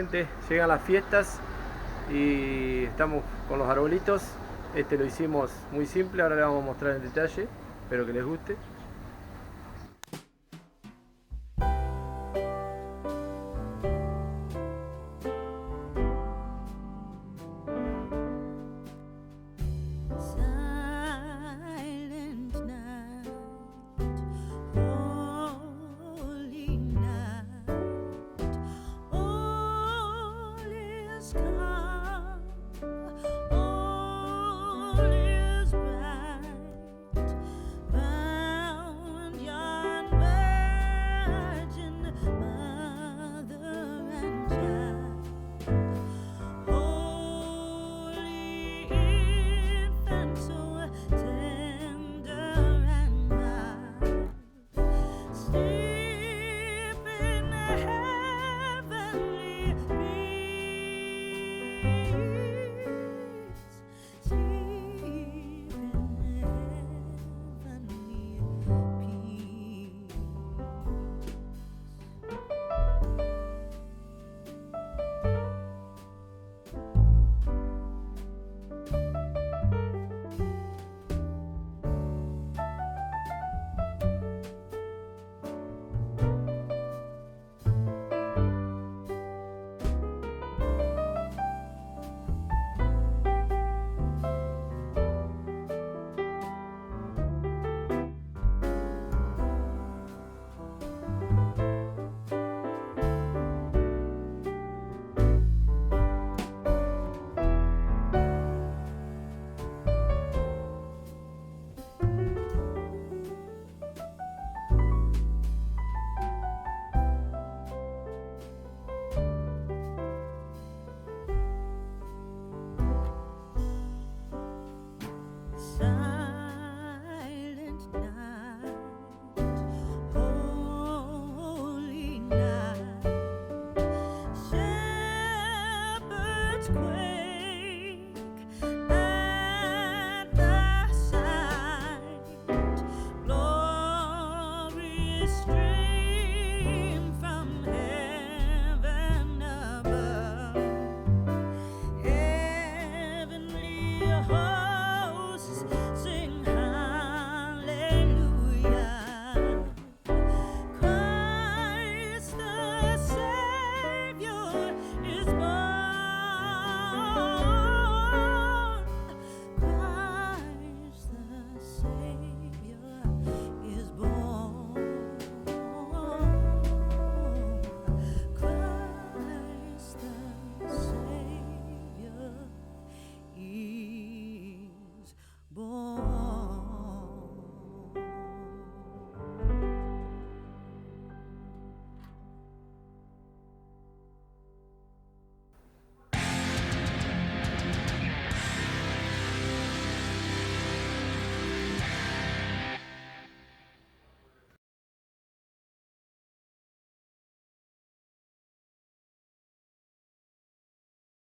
gente, llegan las fiestas y estamos con los arbolitos. Este lo hicimos muy simple, ahora le vamos a mostrar en detalle, espero que les guste. Silent night, holy night, all is calm, all is bright, round yon virgin mother and child. Holy infant, so tender and mild, sleep in heavenly peace, sleep in heavenly peace. Silent night, holy night, shepherds quail.